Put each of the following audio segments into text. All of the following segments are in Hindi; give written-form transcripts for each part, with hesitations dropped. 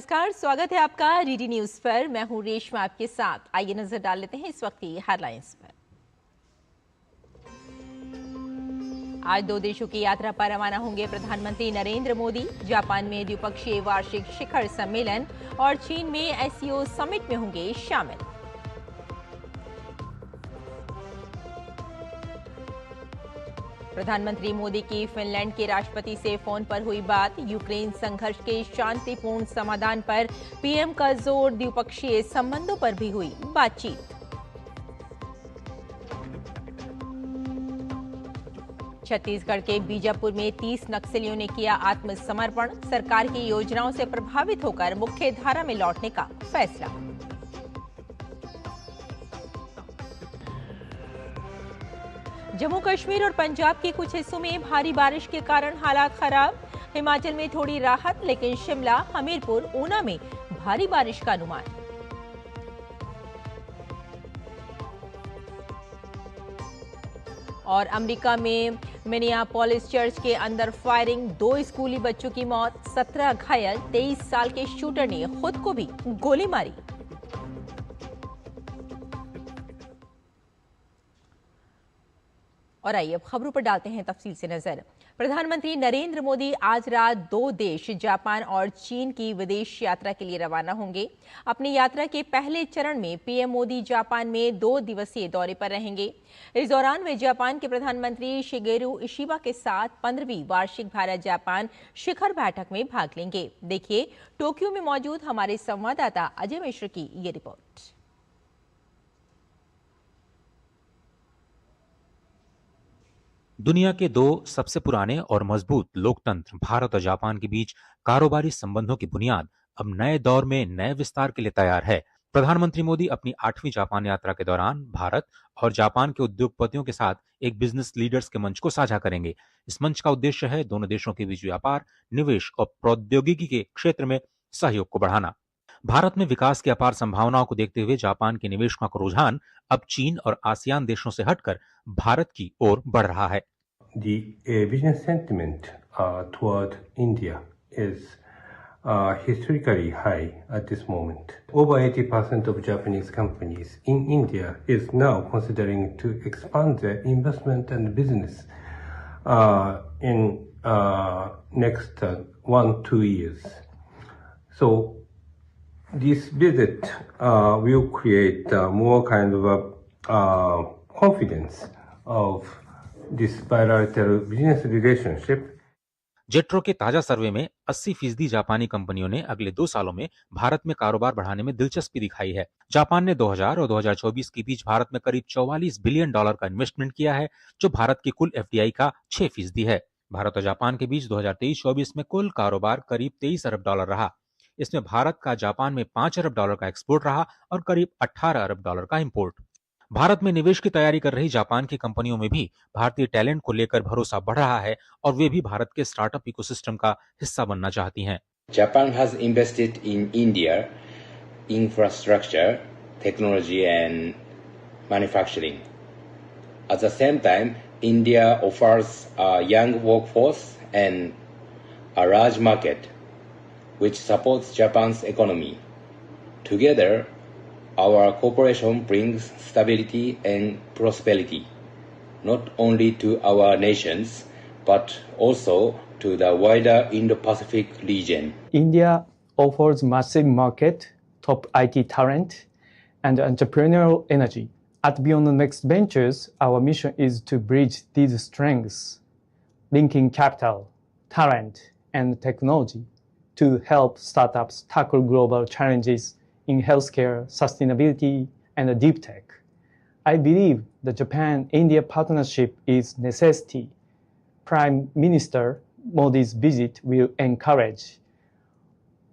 नमस्कार, स्वागत है आपका डीडी न्यूज पर। मैं हूं रेशमा आपके साथ। आइए नजर डाल लेते हैं इस वक्त की हेडलाइंस पर। आज दो देशों की यात्रा पर रवाना होंगे प्रधानमंत्री नरेंद्र मोदी। जापान में द्विपक्षीय वार्षिक शिखर सम्मेलन और चीन में एससीओ समिट में होंगे शामिल। प्रधानमंत्री मोदी की फिनलैंड के राष्ट्रपति से फोन पर हुई बात। यूक्रेन संघर्ष के शांतिपूर्ण समाधान पर पीएम का जोर। द्विपक्षीय संबंधों पर भी हुई बातचीत। छत्तीसगढ़ के बीजापुर में 30 नक्सलियों ने किया आत्मसमर्पण। सरकार की योजनाओं से प्रभावित होकर मुख्य धारा में लौटने का फैसला। जम्मू कश्मीर और पंजाब के कुछ हिस्सों में भारी बारिश के कारण हालात खराब। हिमाचल में थोड़ी राहत, लेकिन शिमला, हमीरपुर, ऊना में भारी बारिश का अनुमान। और अमेरिका में मिनियापोलिस चर्च के अंदर फायरिंग, 2 स्कूली बच्चों की मौत, 17 घायल। 23 साल के शूटर ने खुद को भी गोली मारी। और आइए अब खबरों पर डालते हैं तफसील से नजर। प्रधानमंत्री नरेंद्र मोदी आज रात 2 देश जापान और चीन की विदेश यात्रा के लिए रवाना होंगे। अपनी यात्रा के पहले चरण में पीएम मोदी जापान में 2 दिवसीय दौरे पर रहेंगे। इस दौरान वे जापान के प्रधानमंत्री शिगेरू इशिबा के साथ 15वीं वार्षिक भारत जापान शिखर बैठक में भाग लेंगे। देखिए टोक्यो में मौजूद हमारे संवाददाता अजय मिश्र की ये रिपोर्ट। दुनिया के 2 सबसे पुराने और मजबूत लोकतंत्र भारत और जापान के बीच कारोबारी संबंधों की बुनियाद अब नए दौर में नए विस्तार के लिए तैयार है। प्रधानमंत्री मोदी अपनी 8वीं जापान यात्रा के दौरान भारत और जापान के उद्योगपतियों के साथ एक बिजनेस लीडर्स के मंच को साझा करेंगे। इस मंच का उद्देश्य है दोनों देशों के बीच व्यापार, निवेश और प्रौद्योगिकी के क्षेत्र में सहयोग को बढ़ाना। भारत में विकास की अपार संभावनाओं को देखते हुए जापान के निवेशकों का रुझान अब चीन और आसियान देशों से हटकर भारत की ओर बढ़ रहा है। The business sentiment toward India is historically high at this moment. Over 80% of Japanese companies in India is now considering to expand their investment and business in next 1-2 years. So this visit will create more kind of confidence of this bilateral business relationship. JETRO के ताजा सर्वे में 80% जापानी कंपनियों ने अगले 2 सालों में भारत में कारोबार बढ़ाने में दिलचस्पी दिखाई है। जापान ने 2000 और 2024 के बीच भारत में करीब $44 बिलियन का इन्वेस्टमेंट किया है, जो भारत की कुल एफडीआई का 6% है। भारत और जापान के बीच 2023-24 में कुल कारोबार करीब $23 अरब रहा। इसमें भारत का जापान में $5 अरब का एक्सपोर्ट रहा और करीब $18 अरब का इंपोर्ट। भारत में निवेश की तैयारी कर रही जापान की कंपनियों में भी भारतीय टैलेंट को लेकर भरोसा बढ़ रहा है और वे भी भारत के स्टार्टअप इकोसिस्टम का हिस्सा बनना चाहती हैं। Japan has invested in India infrastructure, technology and manufacturing. At the same time, India offers a young workforce and a large market which supports Japan's economy. Together, our cooperation brings stability and prosperity, not only to our nations, but also to the wider Indo-Pacific region. India offers massive market, top IT talent, and entrepreneurial energy. At Beyond the Next Ventures, our mission is to bridge these strengths, linking capital, talent, and technology to help startups tackle global challenges in healthcare, sustainability, and deep tech. I believe the Japan-India partnership is necessity. Prime Minister Modi's visit will encourage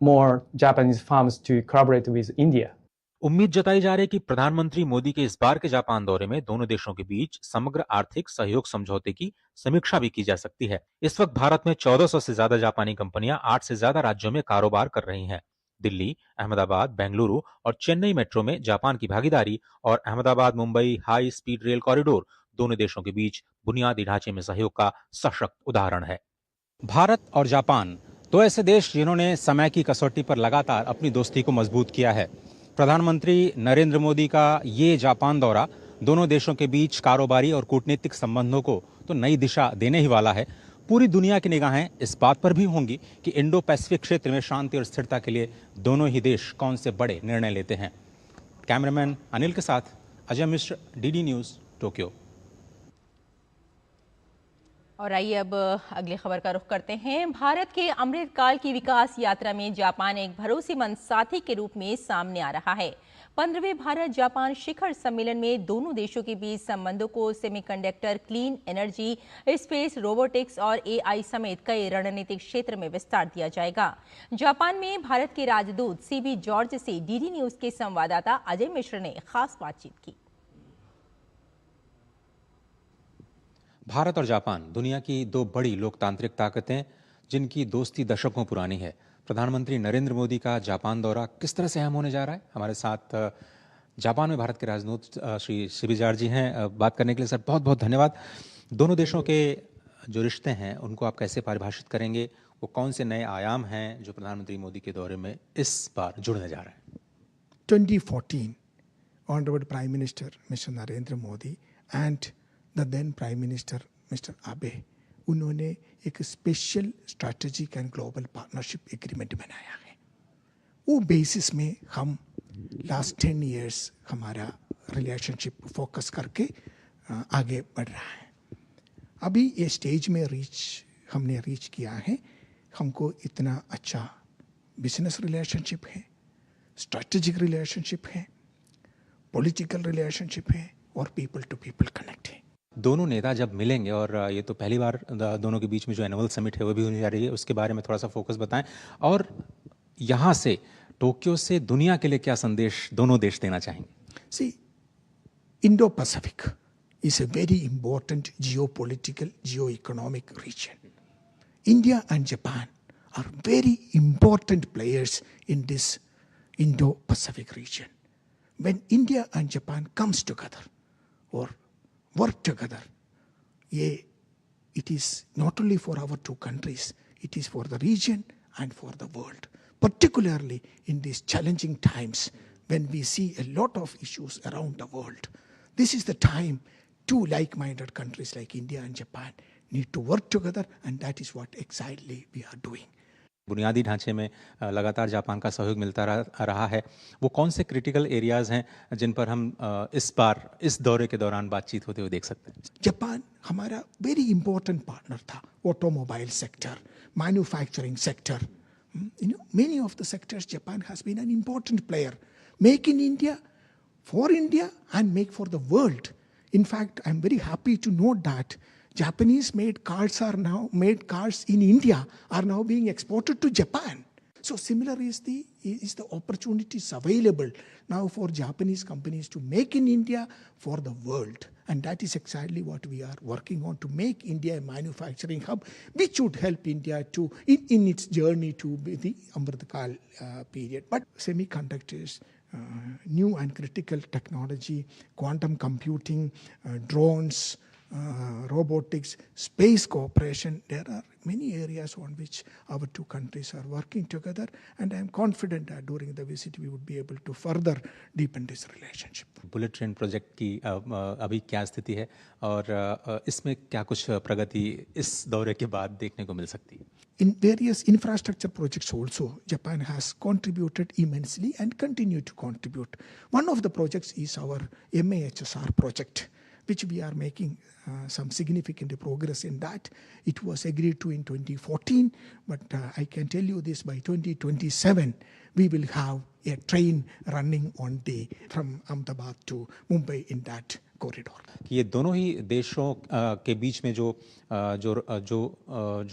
more Japanese firms to collaborate with India. उम्मीद जताई जा रही है कि प्रधानमंत्री मोदी के इस बार के जापान दौरे में दोनों देशों के बीच समग्र आर्थिक सहयोग समझौते की समीक्षा भी की जा सकती है। इस वक्त भारत में 1400 से ज्यादा जापानी कंपनियां 8 से ज्यादा राज्यों में कारोबार कर रही हैं। दिल्ली, अहमदाबाद, बेंगलुरु और चेन्नई मेट्रो में जापान की भागीदारी और Ahmedabad Mumbai high speed rail corridor दोनों देशों के बीच बुनियादी ढांचे में सहयोग का सशक्त उदाहरण है। भारत और जापान दो ऐसे देश जिन्होंने समय की कसौटी पर लगातार अपनी दोस्ती को मजबूत किया है। प्रधानमंत्री नरेंद्र मोदी का ये जापान दौरा दोनों देशों के बीच कारोबारी और कूटनीतिक संबंधों को तो नई दिशा देने ही वाला है। पूरी दुनिया की निगाहें इस बात पर भी होंगी कि इंडो पैसिफिक क्षेत्र में शांति और स्थिरता के लिए दोनों ही देश कौन से बड़े निर्णय लेते हैं। कैमरामैन अनिल के साथ Ajay Mishra, DD news, Tokyo. और आइए अब अगली खबर का रुख करते हैं। भारत के अमृतकाल की विकास यात्रा में जापान एक भरोसेमंद साथी के रूप में सामने आ रहा है। 15वें भारत जापान शिखर सम्मेलन में दोनों देशों के बीच संबंधों को semiconductor, clean energy, space, robotics और एआई समेत कई रणनीतिक क्षेत्र में विस्तार दिया जाएगा। जापान में भारत के राजदूत सीबी जॉर्ज से डीडी न्यूज के संवाददाता अजय मिश्र ने खास बातचीत की। भारत और जापान दुनिया की दो बड़ी लोकतांत्रिक ताकतें जिनकी दोस्ती दशकों पुरानी है। प्रधानमंत्री नरेंद्र मोदी का जापान दौरा किस तरह से अहम होने जा रहा है? हमारे साथ जापान में भारत के राजदूत श्री सीबी जॉर्ज जी हैं। बात करने के लिए सर बहुत बहुत धन्यवाद। दोनों देशों के जो रिश्ते हैं उनको आप कैसे परिभाषित करेंगे? वो कौन से नए आयाम हैं जो प्रधानमंत्री मोदी के दौरे में इस बार जुड़ने जा रहे हैं? 2014, Honorable Prime Minister Mr. Narendra Modi and the then Prime Minister Mr. Abe, उन्होंने एक special strategic and global partnership agreement बनाया है। वो बेसिस में हम लास्ट 10 इयर्स हमारा रिलेशनशिप फोकस करके आगे बढ़ रहा है। अभी ये स्टेज में हमने रीच किया है। हमको इतना अच्छा बिजनेस रिलेशनशिप है, स्ट्रैटेजिक रिलेशनशिप है, पॉलिटिकल रिलेशनशिप है और पीपल टू पीपल कनेक्ट है। दोनों नेता जब मिलेंगे, और ये तो पहली बार दोनों के बीच में जो एनुअल समिट है वो भी होने जा रही है, उसके बारे में थोड़ा सा फोकस बताएं। और यहाँ से टोक्यो से दुनिया के लिए क्या संदेश दोनों देश देना चाहेंगे? See, Indo-Pacific is a very important geopolitical, geo-economic region. India and Japan are very important players in this Indo-Pacific region. When India and Japan comes together or work together, it is not only for our two countries, it is for the region and for the world, particularly in these challenging times when we see a lot of issues around the world. This is the time two like-minded countries like India and Japan need to work together, and that is what exactly we are doing. बुनियादी ढांचे में लगातार जापान का सहयोग मिलता रहा है। वो कौन से क्रिटिकल एरियाज हैं जिन पर हम इस बार इस दौरे के दौरान बातचीत होते हुए देख सकते हैं? जापान हमारा वेरी इंपॉर्टेंट पार्टनर था। Automobile sector, manufacturing sector, many of the sectors Japan has been an important player. Make in India, for India, and make for the world. In fact, I'm very happy to note that Japanese-made cars in India are now being exported to Japan. So similar is the opportunities available now for Japanese companies to make in India for the world. And that is exactly what we are working on, to make India a manufacturing hub, which would help India to in its journey to the Amritkal period. But semiconductors, new and critical technology, quantum computing, drones, robotics, space cooperation, there are many areas on which our two countries are working together, and I am confident that during the visit we would be able to further deepen this relationship. Bullet train project की अभी क्या स्थिति है और इसमें क्या कुछ प्रगति इस दौरे के बाद देखने को मिल सकती है? In various infrastructure projects also, Japan has contributed immensely and continue to contribute. One of the projects is our MAHSR project, which we are making some significant progress in that. It was agreed to in 2014, but I can tell you this, by 2027, we will have a train running on day from Ahmedabad to Mumbai in that corridor. ये दोनों ही देशों के बीच में जो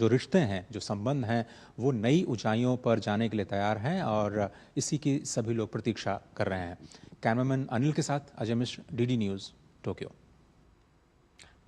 रिश्ते हैं, जो संबंध हैं, वो नई ऊंचाइयों पर जाने के लिए तैयार हैं और इसी की सभी लोग प्रतीक्षा कर रहे हैं। कैमरामैन अनिल के साथ Ajay Mishra, DD news, Tokyo.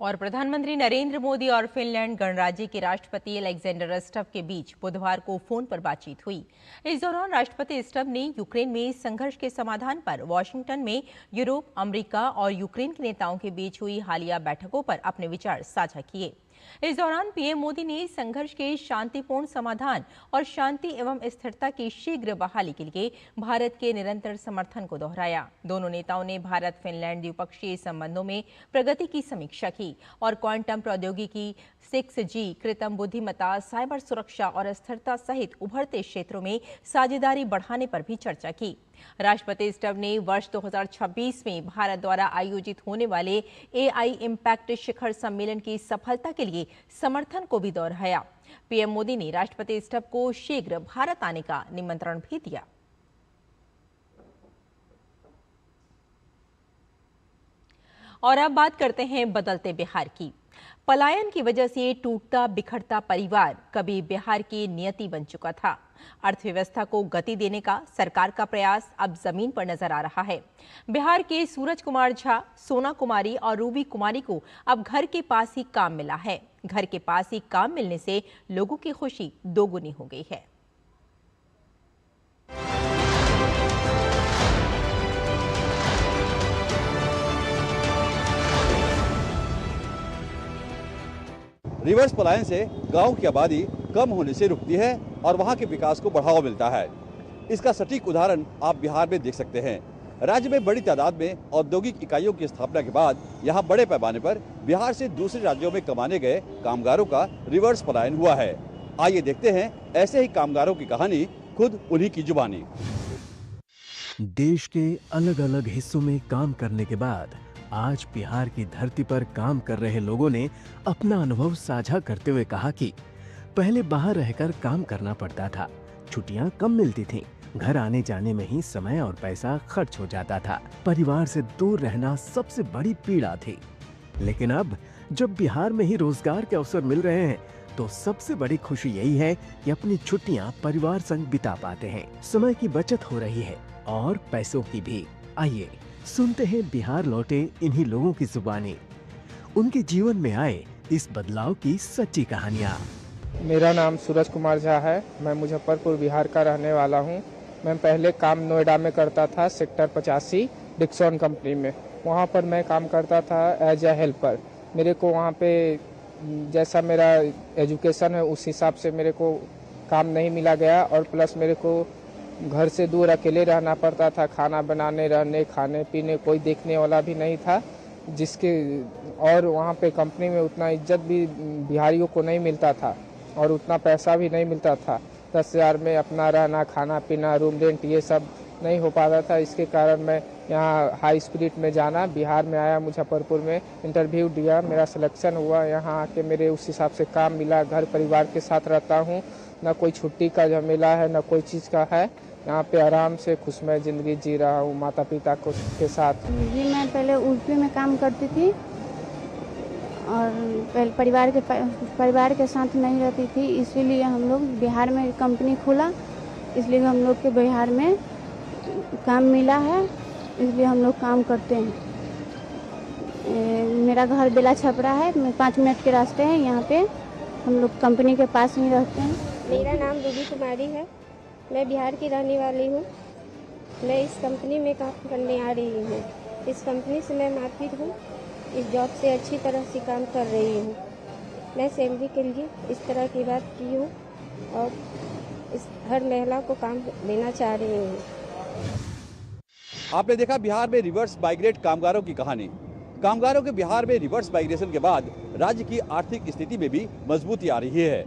और प्रधानमंत्री नरेंद्र मोदी और फिनलैंड गणराज्य के राष्ट्रपति अलेक्जेंडर स्टब के बीच बुधवार को फोन पर बातचीत हुई। इस दौरान राष्ट्रपति स्टब ने यूक्रेन में संघर्ष के समाधान पर वॉशिंगटन में यूरोप, अमेरिका और यूक्रेन के नेताओं के बीच हुई हालिया बैठकों पर अपने विचार साझा किए। इस दौरान पीएम मोदी ने संघर्ष के शांतिपूर्ण समाधान और शांति एवं स्थिरता की शीघ्र बहाली के लिए भारत के निरंतर समर्थन को दोहराया। दोनों नेताओं ने भारत फिनलैंड द्विपक्षीय संबंधों में प्रगति की समीक्षा की और क्वांटम प्रौद्योगिकी, 6G, कृत्रिम बुद्धिमत्ता, साइबर सुरक्षा और स्थिरता सहित उभरते क्षेत्रों में साझेदारी बढ़ाने पर भी चर्चा की। राष्ट्रपति स्टब ने वर्ष 2026 में भारत द्वारा आयोजित होने वाले AI इम्पैक्ट शिखर सम्मेलन की सफलता के लिए समर्थन को भी दोहराया। पीएम मोदी ने राष्ट्रपति स्टब को शीघ्र भारत आने का निमंत्रण भी दिया। और अब बात करते हैं बदलते बिहार की। पलायन की वजह से टूटता बिखरता परिवार कभी बिहार की नियति बन चुका था। अर्थव्यवस्था को गति देने का सरकार का प्रयास अब जमीन पर नजर आ रहा है। बिहार के सूरज कुमार झा, सोना कुमारी और रूबी कुमारी को अब घर के पास ही काम मिला है। घर के पास ही काम मिलने से लोगों की खुशी दोगुनी हो गई है। रिवर्स पलायन से गांव की आबादी कम होने से रुकती है और वहां के विकास को बढ़ावा मिलता है। इसका सटीक उदाहरण आप बिहार में देख सकते हैं। राज्य में बड़ी तादाद में औद्योगिक इकाइयों की स्थापना के बाद यहां बड़े पैमाने पर बिहार से दूसरे राज्यों में कमाने गए कामगारों का रिवर्स पलायन हुआ है। आइए देखते हैं ऐसे ही कामगारों की कहानी खुद उन्हीं की जुबानी। देश के अलग अलग हिस्सों में काम करने के बाद आज बिहार की धरती पर काम कर रहे लोगों ने अपना अनुभव साझा करते हुए कहा कि पहले बाहर रहकर काम करना पड़ता था, छुट्टियां कम मिलती थीं, घर आने जाने में ही समय और पैसा खर्च हो जाता था, परिवार से दूर रहना सबसे बड़ी पीड़ा थी। लेकिन अब जब बिहार में ही रोजगार के अवसर मिल रहे हैं तो सबसे बड़ी खुशी यही है कि अपनी छुट्टियां परिवार संग बिता पाते हैं, समय की बचत हो रही है और पैसों की भी। आइए सुनते हैं बिहार लौटे इन्हीं लोगों की जुबानी, उनके जीवन में आए इस बदलाव की सच्ची कहानियाँ। मेरा नाम सूरज कुमार झा है। मैं मुजफ्फरपुर बिहार का रहने वाला हूँ। मैं पहले काम नोएडा में करता था, सेक्टर 85 डिक्सन कंपनी में। वहाँ पर मैं काम करता था एज ए हेल्पर। मेरे को वहाँ पे जैसा मेरा एजुकेशन है उस हिसाब से मेरे को काम नहीं मिला गया और प्लस मेरे को घर से दूर अकेले रहना पड़ता था। खाना बनाने, रहने, खाने पीने कोई देखने वाला भी नहीं था, जिसके और वहाँ पे कंपनी में उतना इज्जत भी बिहारियों को नहीं मिलता था और उतना पैसा भी नहीं मिलता था। 10,000 में अपना रहना, खाना पीना, रूम रेंट ये सब नहीं हो पाता था। इसके कारण मैं यहाँ हाई स्पिरिट में जाना, बिहार में आया, मुजफ्फरपुर में इंटरव्यू दिया, मेरा सिलेक्शन हुआ। यहाँ आके मेरे उस हिसाब से काम मिला। घर परिवार के साथ रहता हूँ, न कोई छुट्टी का झमेला है न कोई चीज़ का है। यहाँ पे आराम से खुशमय ज़िंदगी जी रहा हूँ माता पिता के साथ। जी मैं पहले यूपी में काम करती थी और पहले परिवार के साथ नहीं रहती थी, इसीलिए हम लोग बिहार में कंपनी खुला, इसलिए हम लोग के बिहार में काम मिला है, इसलिए हम लोग काम करते हैं। मेरा घर बेला छपरा है, 5 मिनट के रास्ते हैं। यहाँ पे हम लोग कंपनी के पास ही रहते हैं। मेरा नाम रूबी कुमारी है। मैं बिहार की रहने वाली हूँ। मैं इस कंपनी में काम करने आ रही हूँ। इस कंपनी से मैं मार्केट हूँ। इस जॉब से अच्छी तरह से काम कर रही हूँ। मैं सैलरी के लिए इस तरह की बात की हूँ और इस हर महिला को काम देना चाह रही हूँ। आपने देखा बिहार में रिवर्स माइग्रेट कामगारों की कहानी। कामगारों के बिहार में रिवर्स माइग्रेशन के बाद राज्य की आर्थिक स्थिति में भी मजबूती आ रही है।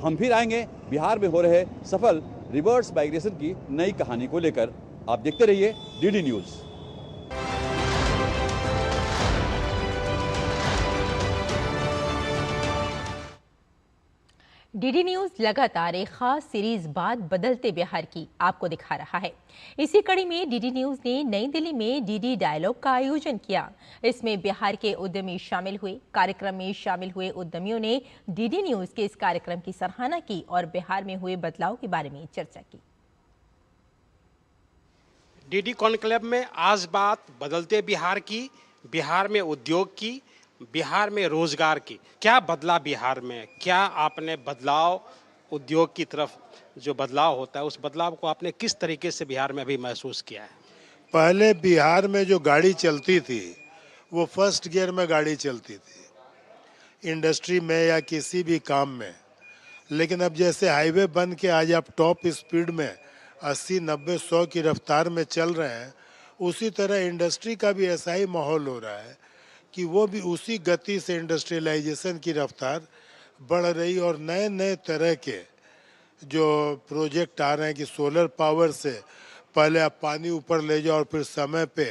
हम फिर आएंगे बिहार में हो रहे सफल रिवर्स माइग्रेशन की नई कहानी को लेकर। आप देखते रहिए डीडी न्यूज। डीडी न्यूज लगातार एक खास सीरीज बात बदलते बिहार की आपको दिखा रहा है। इसी कड़ी में डीडी न्यूज ने नई दिल्ली में डीडी डायलॉग का आयोजन किया। इसमें बिहार के उद्यमी शामिल हुए। कार्यक्रम में शामिल हुए उद्यमियों ने डीडी न्यूज के इस कार्यक्रम की सराहना की और बिहार में हुए बदलाव के बारे में चर्चा की। डीडी कॉन्क्लेव में आज बात बदलते बिहार की, बिहार में उद्योग की, बिहार में रोजगार की। क्या बदला बिहार में? क्या आपने बदलाव उद्योग की तरफ जो बदलाव होता है उस बदलाव को आपने किस तरीके से बिहार में अभी महसूस किया है? पहले बिहार में जो गाड़ी चलती थी वो फर्स्ट गियर में गाड़ी चलती थी। इंडस्ट्री में या किसी भी काम में। लेकिन अब जैसे हाईवे बन के आज आप टॉप स्पीड में 80, 90, 100 की रफ्तार में चल रहे हैं, उसी तरह इंडस्ट्री का भी ऐसा ही माहौल हो रहा है कि वो भी उसी गति से इंडस्ट्रियलाइजेशन की रफ्तार बढ़ रही और नए नए तरह के जो प्रोजेक्ट आ रहे हैं कि सोलर पावर से पहले आप पानी ऊपर ले जाओ और फिर समय पे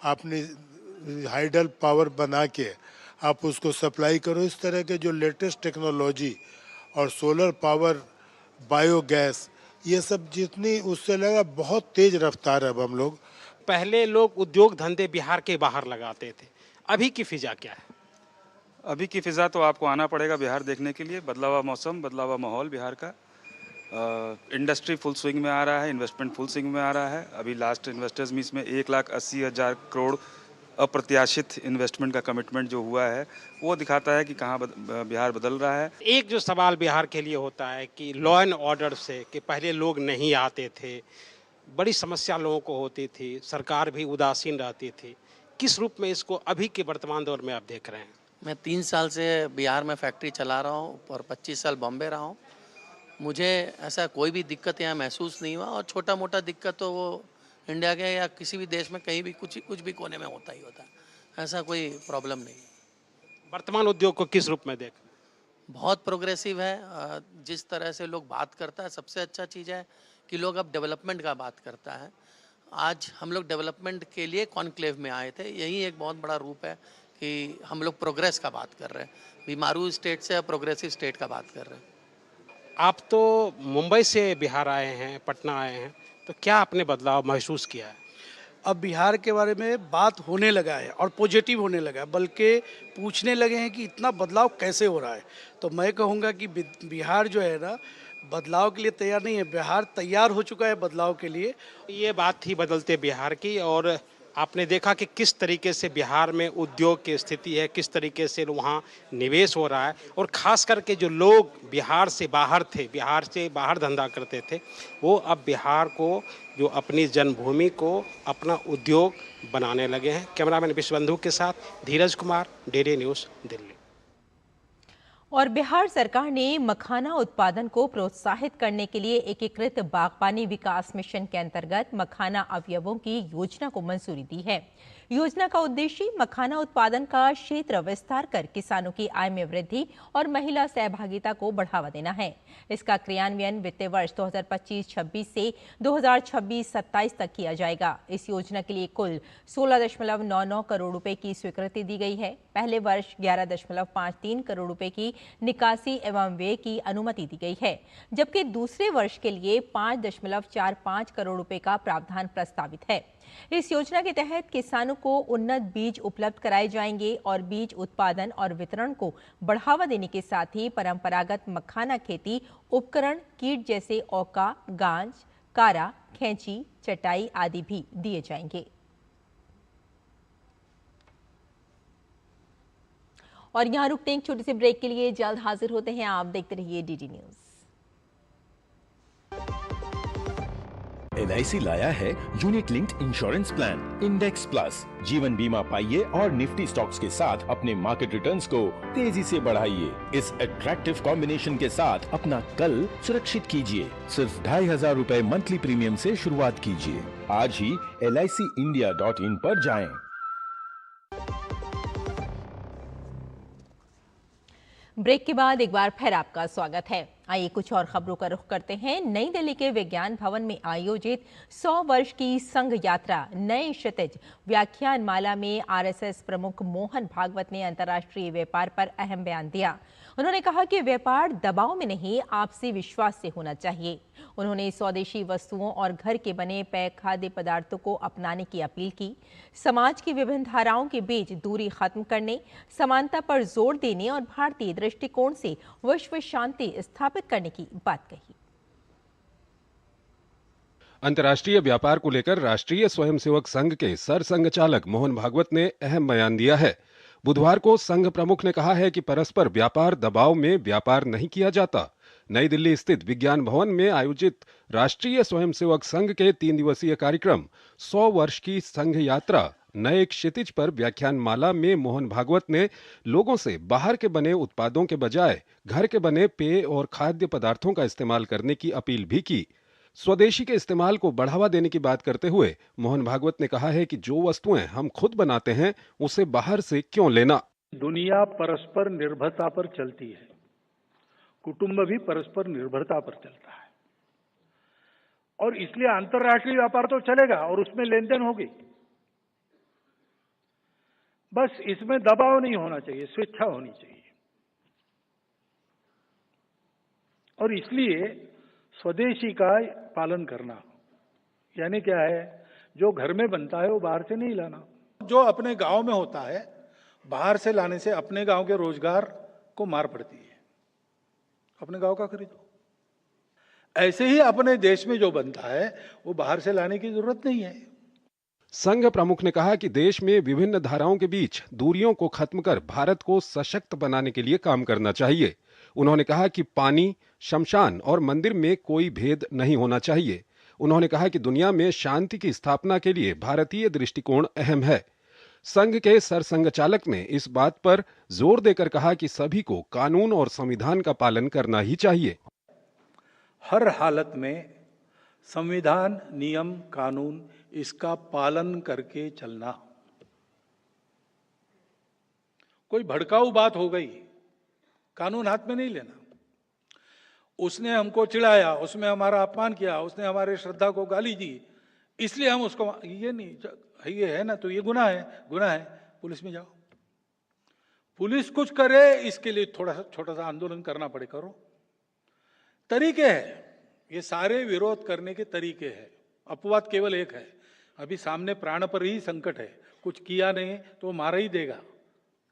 अपनी हाइडल पावर बना के आप उसको सप्लाई करो। इस तरह के जो लेटेस्ट टेक्नोलॉजी और सोलर पावर, बायोगैस, ये सब जितनी उससे लगा बहुत तेज रफ्तार है। अब हम लोग पहले लोग उद्योग धंधे बिहार के बाहर लगाते थे, अभी की फिजा क्या है? अभी की फिजा तो आपको आना पड़ेगा बिहार देखने के लिए। बदला हुआ मौसम, बदला हुआ माहौल बिहार का। इंडस्ट्री फुल स्विंग में आ रहा है, इन्वेस्टमेंट फुल स्विंग में आ रहा है। अभी लास्ट इन्वेस्टर्स मीट में 1,80,000 करोड़ अप्रत्याशित इन्वेस्टमेंट का कमिटमेंट जो हुआ है वो दिखाता है कि कहाँ बिहार बदल रहा है। एक जो सवाल बिहार के लिए होता है कि लॉ एंड ऑर्डर से, कि पहले लोग नहीं आते थे, बड़ी समस्या लोगों को होती थी, सरकार भी उदासीन रहती थी, किस रूप में इसको अभी के वर्तमान दौर में आप देख रहे हैं? मैं 3 साल से बिहार में फैक्ट्री चला रहा हूँ और 25 साल बॉम्बे रहा हूँ। मुझे ऐसा कोई भी दिक्कत यहाँ महसूस नहीं हुआ, और छोटा मोटा दिक्कत तो वो इंडिया के या किसी भी देश में कहीं भी कुछ भी कोने में होता ही होता है, ऐसा कोई प्रॉब्लम नहीं है। वर्तमान उद्योग को किस रूप में देख? बहुत प्रोग्रेसिव है। जिस तरह से लोग बात करता है, सबसे अच्छा चीज़ है कि लोग अब डेवलपमेंट का बात करता है। आज हम लोग डेवलपमेंट के लिए कॉन्क्लेव में आए थे, यही एक बहुत बड़ा रूप है कि हम लोग प्रोग्रेस का बात कर रहे हैं, बीमारू स्टेट से प्रोग्रेसिव स्टेट का बात कर रहे हैं। आप तो मुंबई से बिहार आए हैं, पटना आए हैं, तो क्या आपने बदलाव महसूस किया है? अब बिहार के बारे में बात होने लगा है और पॉजिटिव होने लगा है, बल्कि पूछने लगे हैं कि इतना बदलाव कैसे हो रहा है। तो मैं कहूँगा कि बिहार जो है ना, बदलाव के लिए तैयार नहीं है, बिहार तैयार हो चुका है बदलाव के लिए। ये बात थी बदलते बिहार की, और आपने देखा कि किस तरीके से बिहार में उद्योग की स्थिति है, किस तरीके से वहाँ निवेश हो रहा है, और ख़ास करके जो लोग बिहार से बाहर थे, बिहार से बाहर धंधा करते थे, वो अब बिहार को, जो अपनी जन्मभूमि को, अपना उद्योग बनाने लगे हैं। कैमरामैन विश्वबंधु के साथ धीरज कुमार, DD न्यूज़, दिल्ली। और बिहार सरकार ने मखाना उत्पादन को प्रोत्साहित करने के लिए एकीकृत बागबानी विकास मिशन के अंतर्गत मखाना अवयवों की योजना को मंजूरी दी है। योजना का उद्देश्य मखाना उत्पादन का क्षेत्र विस्तार कर किसानों की आय में वृद्धि और महिला सहभागिता को बढ़ावा देना है। इसका क्रियान्वयन वित्तीय वर्ष 2025-26 से 2026-27 तक किया जाएगा। इस योजना के लिए कुल 16.99 करोड़ रुपए की स्वीकृति दी गई है। पहले वर्ष 11.53 करोड़ रुपए की निकासी एवं व्यय की अनुमति दी गई है, जबकि दूसरे वर्ष के लिए 5.45 करोड़ रुपए का प्रावधान प्रस्तावित है। इस योजना के तहत किसानों को उन्नत बीज उपलब्ध कराए जाएंगे और बीज उत्पादन और वितरण को बढ़ावा देने के साथ ही परंपरागत मखाना खेती उपकरण, कीट जैसे औका, गांज, कारा, खैंची, चटाई आदि भी दिए जाएंगे। और यहाँ रुकते हैं एक छोटे से ब्रेक के लिए, जल्द हाजिर होते हैं। आप देखते रहिए DD न्यूज़। LIC लाया है unit linked insurance plan index plus. जीवन बीमा पाइए और निफ्टी स्टॉक्स के साथ अपने मार्केट रिटर्न्स को तेजी से बढ़ाइए। इस अट्रैक्टिव कॉम्बिनेशन के साथ अपना कल सुरक्षित कीजिए। सिर्फ 2,500 रुपए मंथली प्रीमियम से शुरुआत कीजिए। आज ही LICindia.in पर जाएं। ब्रेक के बाद एक बार फिर आपका स्वागत है। आइए कुछ और खबरों का रुख करते हैं। नई दिल्ली के विज्ञान भवन में आयोजित 100 वर्ष की संघ यात्रा नए क्षितिज व्याख्यान माला में RSS प्रमुख मोहन भागवत ने अंतर्राष्ट्रीय व्यापार पर अहम बयान दिया। उन्होंने कहा कि व्यापार दबाव में नहीं, आपसी विश्वास से होना चाहिए। उन्होंने स्वदेशी वस्तुओं और घर के बने पेय खाद्य पदार्थों को अपनाने की अपील की। समाज की विभिन्न धाराओं के बीच दूरी खत्म करने, समानता पर जोर देने और भारतीय दृष्टिकोण से विश्व शांति स्थापित करने की बात कही। अंतर्राष्ट्रीय व्यापार को लेकर राष्ट्रीय स्वयंसेवक संघ के सरसंघचालक मोहन भागवत ने अहम बयान दिया है। बुधवार को संघ प्रमुख ने कहा है कि परस्पर व्यापार दबाव में व्यापार नहीं किया जाता। नई दिल्ली स्थित विज्ञान भवन में आयोजित राष्ट्रीय स्वयंसेवक संघ के 3 दिवसीय कार्यक्रम 100 वर्ष की संघ यात्रा नए क्षितिज पर व्याख्यानमाला में मोहन भागवत ने लोगों से बाहर के बने उत्पादों के बजाय घर के बने पेय और खाद्य पदार्थों का इस्तेमाल करने की अपील भी की। स्वदेशी के इस्तेमाल को बढ़ावा देने की बात करते हुए मोहन भागवत ने कहा है कि जो वस्तुएं हम खुद बनाते हैं उसे बाहर से क्यों लेना। दुनिया परस्पर निर्भरता पर चलती है, कुटुंब भी परस्पर निर्भरता पर चलता है और इसलिए अंतर्राष्ट्रीय व्यापार तो चलेगा और उसमें लेन देन होगी। बस इसमें दबाव नहीं होना चाहिए, स्वेच्छा होनी चाहिए। और इसलिए स्वदेशी का पालन करना यानी क्या है, जो घर में बनता है वो बाहर से नहीं लाना। जो अपने गांव में होता है बाहर से लाने से अपने गांव के रोजगार को मार पड़ती है। अपने गांव का खरीदो। ऐसे ही अपने देश में जो बनता है वो बाहर से लाने की जरूरत नहीं है। संघ प्रमुख ने कहा कि देश में विभिन्न धाराओं के बीच दूरियों को खत्म कर भारत को सशक्त बनाने के लिए काम करना चाहिए। उन्होंने कहा कि पानी, शमशान और मंदिर में कोई भेद नहीं होना चाहिए। उन्होंने कहा कि दुनिया में शांति की स्थापना के लिए भारतीय दृष्टिकोण अहम है। संघ के सरसंघ चालक ने इस बात पर जोर देकर कहा कि सभी को कानून और संविधान का पालन करना ही चाहिए। हर हालत में संविधान, नियम, कानून इसका पालन करके चलना। कोई भड़काऊ बात हो गई, कानून हाथ में नहीं लेना। उसने हमको चिढ़ाया, उसमें हमारा अपमान किया, उसने हमारे श्रद्धा को गाली दी, इसलिए हम उसको ये नहीं, ये है ना तो ये गुनाह है, पुलिस में जाओ। पुलिस कुछ करे इसके लिए थोड़ा सा छोटा सा आंदोलन करना पड़े, करो। तरीके हैं, ये सारे विरोध करने के तरीके हैं। अपवाद केवल एक है, अभी सामने प्राण पर ही संकट है, कुछ किया नहीं तो मारा ही देगा,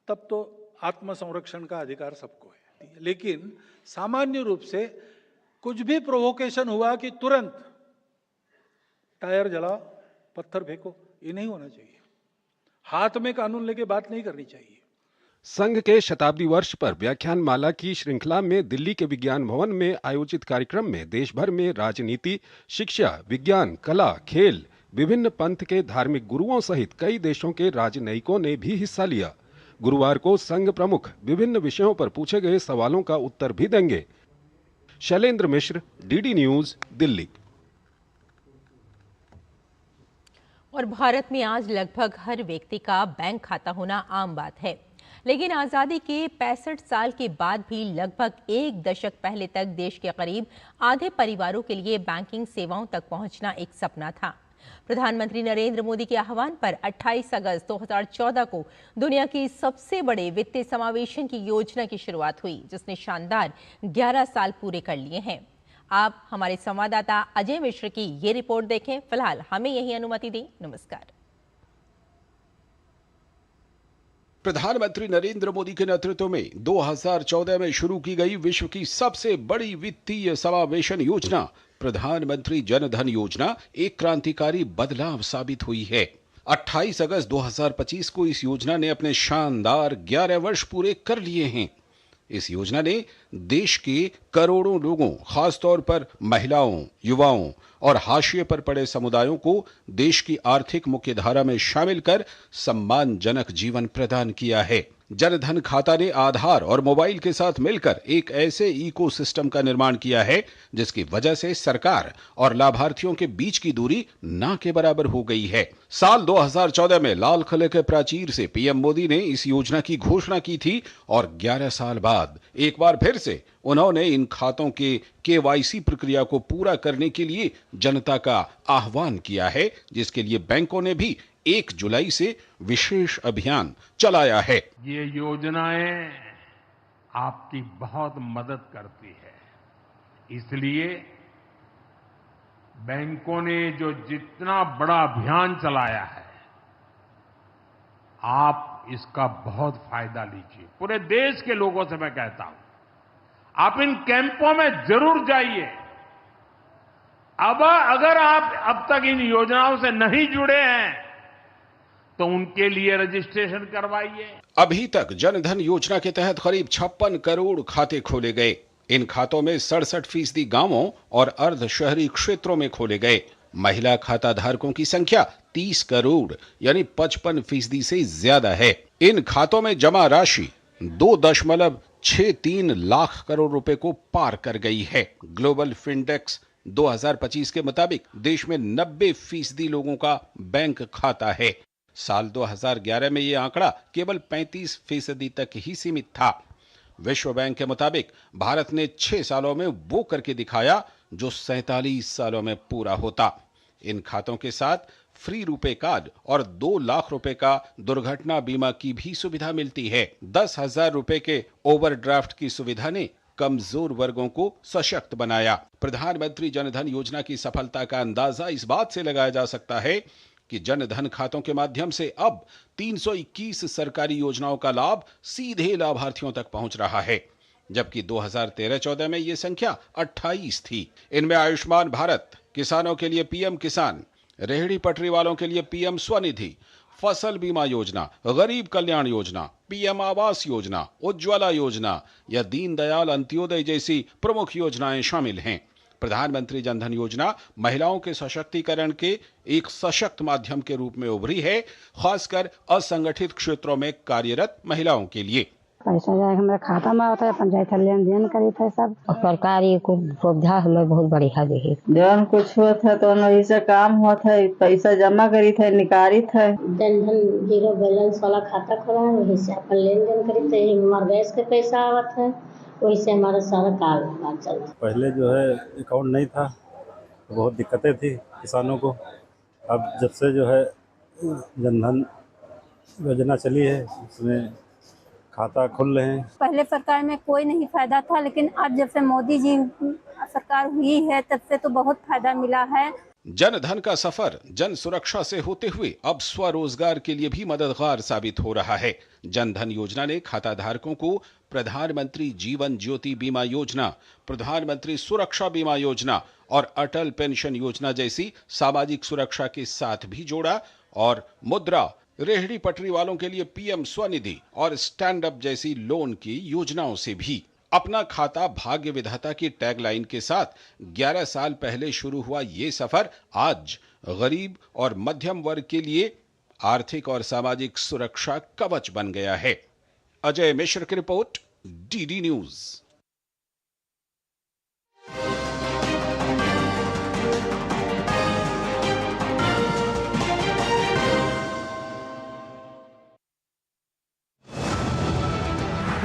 तब तो आत्मसंरक्षण का अधिकार सबको है। लेकिन सामान्य रूप से कुछ भी प्रोवोकेशन हुआ कि तुरंत टायर जलाओ, पत्थर फेंको, ये नहीं होना चाहिए। हाथ में कानून लेके बात नहीं करनी चाहिए। संघ के शताब्दी वर्ष पर व्याख्यानमाला की श्रृंखला में दिल्ली के विज्ञान भवन में आयोजित कार्यक्रम में देश भर में राजनीति, शिक्षा, विज्ञान, कला, खेल, विभिन्न पंथ के धार्मिक गुरुओं सहित कई देशों के राजनयिकों ने भी हिस्सा लिया। गुरुवार को संघ प्रमुख विभिन्न विषयों पर पूछे गए सवालों का उत्तर भी देंगे। शैलेंद्र मिश्र, डीडी न्यूज, दिल्ली। और भारत में आज लगभग हर व्यक्ति का बैंक खाता होना आम बात है, लेकिन आज़ादी के 65 साल के बाद भी लगभग एक दशक पहले तक देश के करीब आधे परिवारों के लिए बैंकिंग सेवाओं तक पहुंचना एक सपना था। प्रधानमंत्री नरेंद्र मोदी के आह्वान पर 28 अगस्त 2014 को दुनिया की सबसे बड़े वित्तीय समावेशन की योजना की शुरुआत हुई, जिसने शानदार 11 साल पूरे कर लिए हैं। आप हमारे संवाददाता अजय मिश्र की ये रिपोर्ट देखें। फिलहाल हमें यही अनुमति दें। नमस्कार। प्रधानमंत्री नरेंद्र मोदी के नेतृत्व में 2014 में शुरू की गई विश्व की सबसे बड़ी वित्तीय समावेशन योजना प्रधानमंत्री जन धन योजना एक क्रांतिकारी बदलाव साबित हुई है। 28 अगस्त 2025 को इस योजना ने अपने शानदार 11 वर्ष पूरे कर लिए हैं। इस योजना ने देश के करोड़ों लोगों, खासतौर पर महिलाओं, युवाओं और हाशिए पर पड़े समुदायों को देश की आर्थिक मुख्यधारा में शामिल कर सम्मानजनक जीवन प्रदान किया है। जनधन खाता ने आधार और मोबाइल के साथ मिलकर एक ऐसे इकोसिस्टम का निर्माण किया है जिसकी वजह से सरकार और लाभार्थियों के बीच की दूरी ना के बराबर हो गई है। साल 2014 में लाल किले के प्राचीर से पीएम मोदी ने इस योजना की घोषणा की थी और 11 साल बाद एक बार फिर से उन्होंने इन खातों के केवाईसी प्रक्रिया को पूरा करने के लिए जनता का आह्वान किया है, जिसके लिए बैंकों ने भी 1 जुलाई से विशेष अभियान चलाया है। ये योजनाएं आपकी बहुत मदद करती है, इसलिए बैंकों ने जो जितना बड़ा अभियान चलाया है, आप इसका बहुत फायदा लीजिए। पूरे देश के लोगों से मैं कहता हूं, आप इन कैंपों में जरूर जाइए। अब अगर आप अब तक इन योजनाओं से नहीं जुड़े हैं तो उनके लिए रजिस्ट्रेशन करवाइए। अभी तक जनधन योजना के तहत करीब 56 करोड़ खाते खोले गए। इन खातों में 67% गांवों और अर्ध शहरी क्षेत्रों में खोले गए। महिला खाता धारकों की संख्या 30 करोड़ यानी 55% से ज्यादा है। इन खातों में जमा राशि 2.63 लाख करोड़ रुपए को पार कर गई है। ग्लोबल फिनटेक्स 2025 के मुताबिक देश में 90% लोगों का बैंक खाता है। साल 2011 में यह आंकड़ा केवल 35% तक ही सीमित था। विश्व बैंक के मुताबिक भारत ने 6 सालों में वो करके दिखाया जो 47 सालों में पूरा होता। इन खातों के साथ फ्री रुपए कार्ड और 2 लाख रुपए का दुर्घटना बीमा की भी सुविधा मिलती है। 10,000 रुपए के ओवरड्राफ्ट की सुविधा ने कमजोर वर्गों को सशक्त बनाया। प्रधानमंत्री जनधन योजना की सफलता का अंदाजा इस बात से लगाया जा सकता है कि जनधन खातों के माध्यम से अब 321 सरकारी योजनाओं का लाभ सीधे लाभार्थियों तक पहुंच रहा है, जबकि 2013-14 में ये संख्या 28 थी। इनमें आयुष्मान भारत, किसानों के लिए पीएम किसान, रेहड़ी पटरी वालों के लिए पीएम स्वनिधि, फसल बीमा योजना, गरीब कल्याण योजना, पीएम आवास योजना, उज्ज्वला योजना या दीनदयाल अंत्योदय जैसी प्रमुख योजनाएं शामिल हैं। प्रधानमंत्री जनधन योजना महिलाओं के सशक्तिकरण के एक सशक्त माध्यम के रूप में उभरी है, खासकर असंगठित क्षेत्रों में कार्यरत महिलाओं के लिए। पैसा जाए हमारे खाता में होता है, पंचायत लेन देन करी थे सब, और सरकारी को सुविधा हमें बहुत बढ़िया दी। जौन कुछ होता है तो ऐसे काम होता है, पैसा जमा करी थे, निकारी थे। जनधन जीरो बैलेंस वाला खाता खोला है, वही से अपन लेन देन करी थे। हमारे गैस के पैसा आवत है, वही से हमारा सारा कारोबार चलता। पहले जो है अकाउंट नहीं था, बहुत दिक्कतें थी किसानों को। अब जब से जो है जनधन योजना चली है, उसमें खाता खुल रहे हैं। पहले सरकार में कोई नहीं फायदा था, लेकिन अब जब से मोदी जी सरकार हुई है तब से तो बहुत फायदा मिला है। जनधन का सफर जन सुरक्षा से होते हुए अब स्वरोजगार के लिए भी मददगार साबित हो रहा है। जनधन योजना ने खाता धारकों को प्रधानमंत्री जीवन ज्योति बीमा योजना, प्रधानमंत्री सुरक्षा बीमा योजना और अटल पेंशन योजना जैसी सामाजिक सुरक्षा के साथ भी जोड़ा और मुद्रा, रेहड़ी पटरी वालों के लिए पीएम स्वनिधि और स्टैंड अप जैसी लोन की योजनाओं से भी। अपना खाता भाग्य विधाता की टैगलाइन के साथ 11 साल पहले शुरू हुआ ये सफर आज गरीब और मध्यम वर्ग के लिए आर्थिक और सामाजिक सुरक्षा कवच बन गया है। अजय मिश्र की रिपोर्ट, डीडी न्यूज।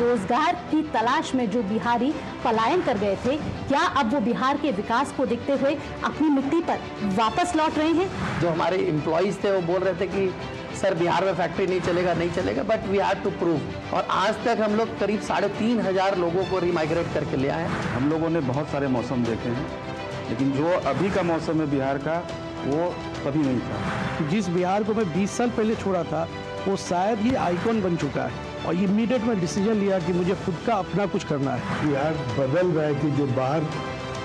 रोजगार की तलाश में जो बिहारी पलायन कर गए थे, क्या अब वो बिहार के विकास को देखते हुए अपनी मिट्टी पर वापस लौट रहे हैं? जो हमारे एम्प्लॉइज थे वो बोल रहे थे कि सर बिहार में फैक्ट्री नहीं चलेगा, but we have to prove. और आज तक हम लोग करीब 3,500 लोगों को रीमाइग्रेट करके ले आए हैं। हम लोगों ने बहुत सारे मौसम देखे हैं, लेकिन जो अभी का मौसम है बिहार का, वो कभी नहीं था। जिस बिहार को मैं 20 साल पहले छोड़ा था, वो शायद ही आइकॉन बन चुका है, और इमीडिएट में डिसीजन लिया कि मुझे खुद का अपना कुछ करना है। बिहार बदल रहा है कि जो बाहर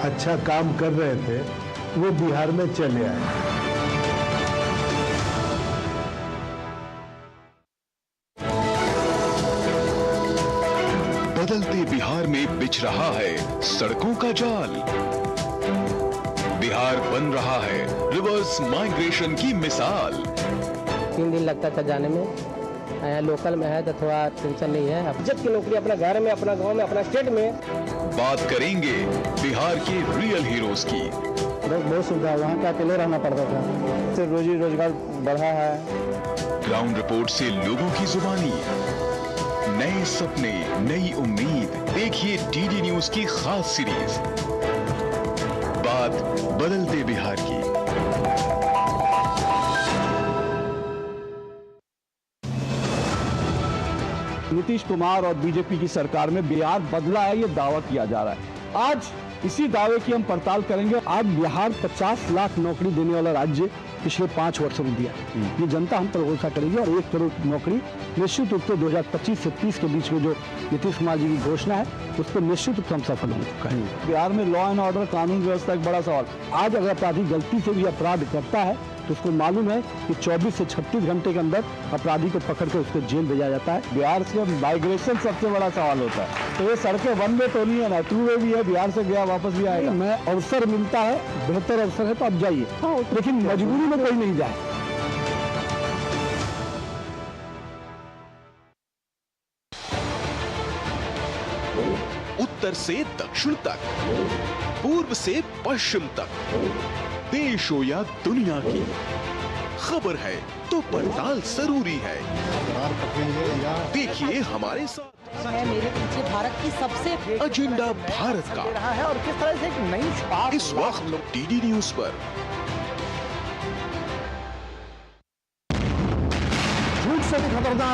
अच्छा काम कर रहे थे वो बिहार में चले आए। बदलते बिहार में बिछ रहा है सड़कों का जाल। बिहार बन रहा है रिवर्स माइग्रेशन की मिसाल। 3 दिन लगता था जाने में, यहाँ लोकल में है तो थोड़ा टेंशन नहीं है। जब की नौकरी अपना घर में, अपना गांव में, अपना स्टेट में। बात करेंगे बिहार के रियल हीरोज की। बहुत सुविधा, वहाँ का अकेले रहना पड़ता था, इससे रोजी रोजगार बढ़ा है। ग्राउंड रिपोर्ट से लोगों की जुबानी, नए सपने, नई उम्मीद। देखिए डीडी न्यूज की खास सीरीज बात बदलते बिहार की। नीतीश कुमार और बीजेपी की सरकार में बिहार बदला है, ये दावा किया जा रहा है। आज इसी दावे की हम पड़ताल करेंगे। आज बिहार 50 लाख नौकरी देने वाला राज्य पिछले 5 वर्षों में दिया, ये जनता हम पर भरोसा करेगी। और 1 करोड़ नौकरी निश्चित रूप से 2025 से 30 के बीच में जो नीतीश कुमार जी की घोषणा है, उस पर निश्चित रूप से हम सफल हो चुका है। बिहार में लॉ एंड ऑर्डर, कानून व्यवस्था एक बड़ा सवाल। आज अगर अपराधी गलती से भी अपराध करता है तो उसको मालूम है कि 24 से 36 घंटे के अंदर अपराधी को पकड़ कर उसको जेल भेजा जाता है। बिहार से माइग्रेशन सबसे बड़ा सवाल होता है, तो ये सड़कें वन वे तो नहीं है ना, टू वे भी है, बिहार से गया वापस भी आएगा। मैं अवसर मिलता है, बेहतर अवसर है तो आप जाइए, लेकिन मजबूरी में कोई नहीं जाए। उत्तर से दक्षिण तक, पूर्व से पश्चिम तक, देश हो या दुनिया की खबर है तो पड़ताल जरूरी है। देखिए हमारे साथ मेरे पीछे भारत की सबसे एजेंडा भारत का है और किस तरह से एक नई शुरुआत इस वक्त डीडी न्यूज पर। झूठ से भी खबरदार